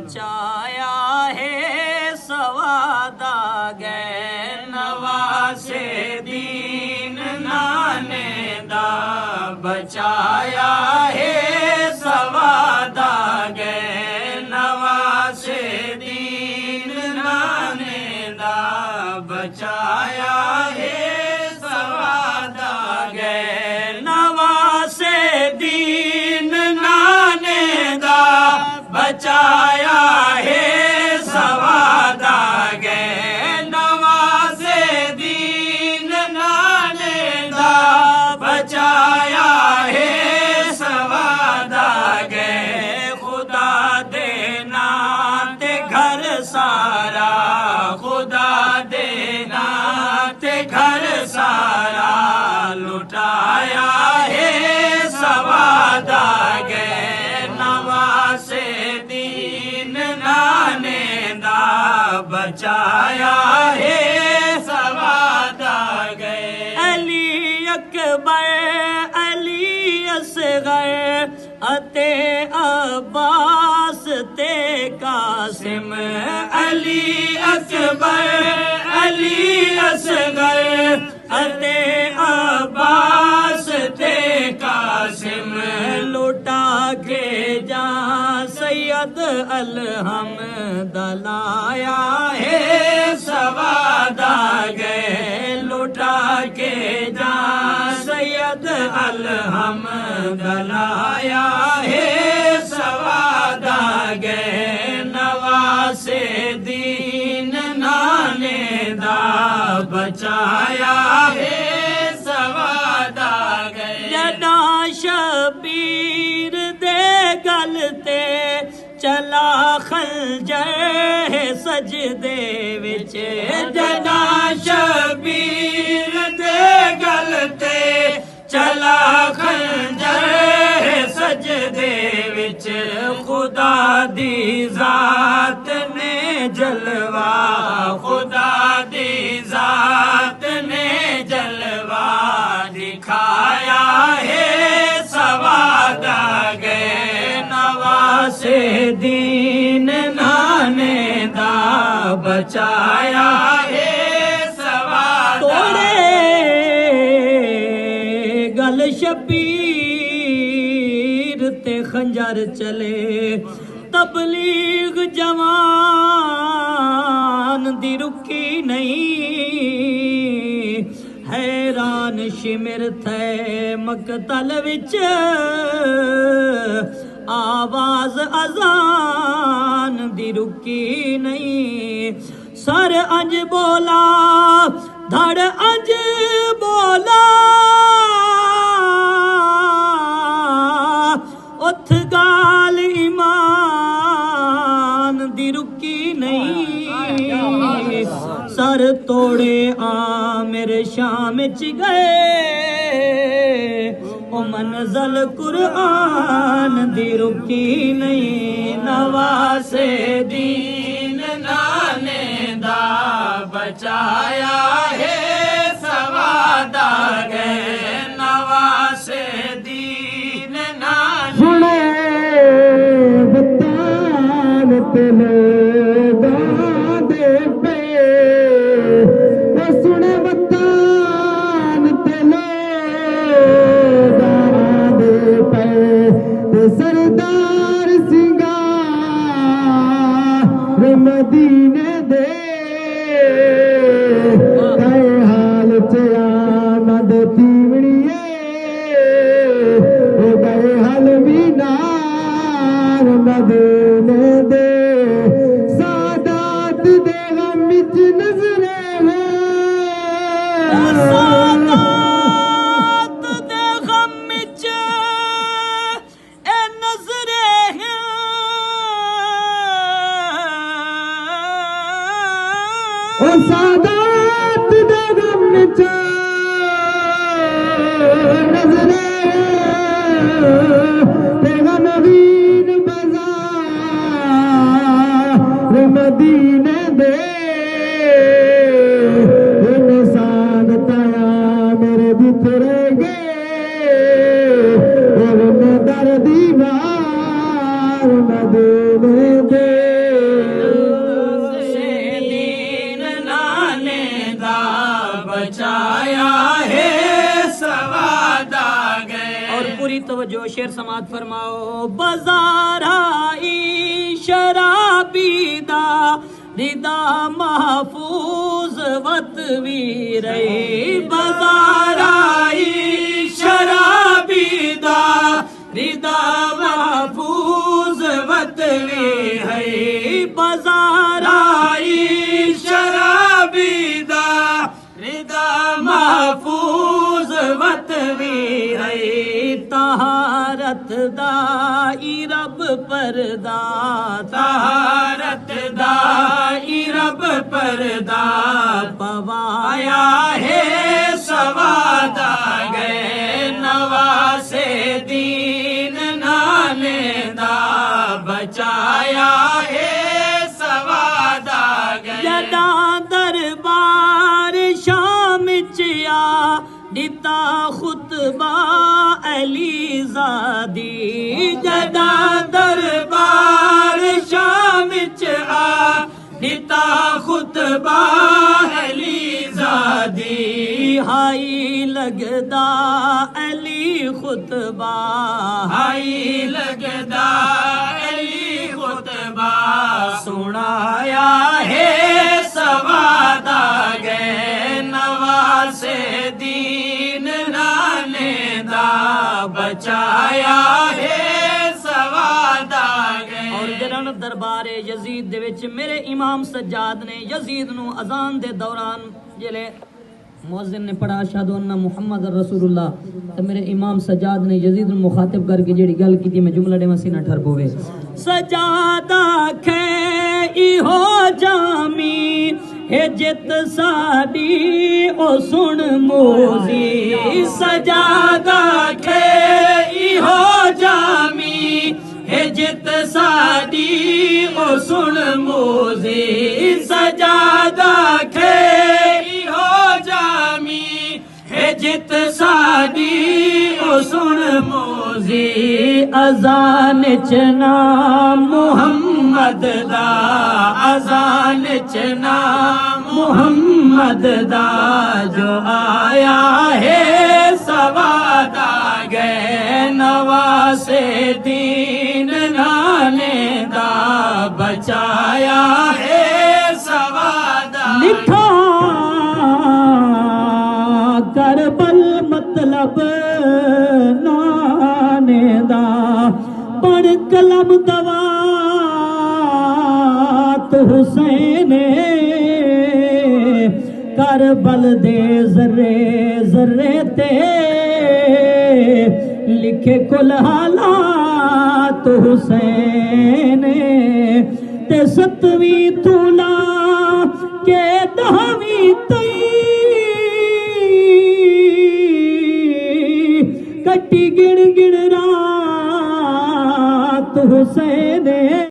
बचाया है सवादा गए नवासे दीन नाने दा बचाया है सवादा गए नवासे दीन नाने दा बचाया है सवादा गए नवासे दीन नाने दा बचाया है सवादा गए नवासे दीन नाने दा बचाया है सवादा गए खुदा देना ते घर सारा खुदा देना ते घर सारा लुटाया है सवादा गए नवासे दीन नाने दा बचाया है सवादा गए अली अकबर अली असगर अते अब्बास ते कासिम अली अकबर अली असगर अते अब्बास ते कासिम लुटा के जा सैयद अलहमद लाया है सवादा गए लुटा के जा सैयद अलहमद लाया है सवादा गए नवासे दीन नाने दा बचाया है सवादा गए जदा शबीर दे गलते चला खंजर सजदे विच जदा शबीर दे गलते चला खंजर सजदे विच खुदा दी जात ने जलवा खुदा दी जात ने जलवा दिखाया है सवादा गए नवासे दीन नाने दा बचाया है सवादा तोड़े गल शबीर ते खंजर चले तबलीग जवान दी रुकी नहीं हैरान शिमिर थे मकतल विच आवाज अजान दी रुकी नहीं सर अंज बोला धड़ अंज बोला उथ गाल ईमान दी रुकी नहीं सर तोड़े आमिर शाम च गए ओ मंज़ल कुरान दी रुकी नहीं नवासे दीन नाने दा बचाया है सवादा गए नवासे दीन नाने सुने बतान तेने सरदार सिंगार मदीने दे बचाया है सवादा गए। और पूरी तवज्जो शेर समात फरमाओ। बाजार आई शराबी दा रिदा महफूज वत वीर बाजार आई शराबी दा रिदा महफूज वत वीर बाजार आई शराबी दा रिदा महफूज वत वीर तहारत दाई रब परदा तहारत दाई रब परदा पवाया है सवादा गए नवासे दीन नाने दा बचाया है सवादा गए। जदा दरबार शाम चिया दिता खुतबा अलीज़ादी जदा दरबार शाम चिया दिता खुतबा अलीज़ादी हाई लगदा अली खुतबा हाई लगदा अली खुतबा सुनाया है सवादा गए नवासे दीन नाने दा बचाया है सवादा गए। और जरन दरबारे यजीद दे विच मेरे इमाम सज्जाद ने यजीद नू अजान दे दौरान जिले मुअज्जिन ने पढ़ा अशहदु अन्ना मुहम्मद रसूलुल्लाह तो मेरे इमाम सज्जाद ने यजीद नू मुखातिब करके जेड़ी गल कीती मैं जुमला दे मसीना ठर पोवे। सजादा खे इहो जामी हे जित साडी ओ सुन मोजी सजादा खे इहो जामी हे जित साडी ओ सुन मोजी सजादा खे इहो जामी हे जित साडी ओ सुन मोजी अजान च नाम मुहम्मद दा अजान च नाम मुहम्मद दा जो आया है सवादा गए नवासे दीन नाने दा बचाया है सवादा। लिखा करबल मतलब नाने दा पढ़ कलम दवात हुसैन करबल दे जर्रे जर्रे ते लिखे कुल हालात हुसैन ते 7वीं तुला के 10वीं तई कट्टी गिण गिण रात हुसैन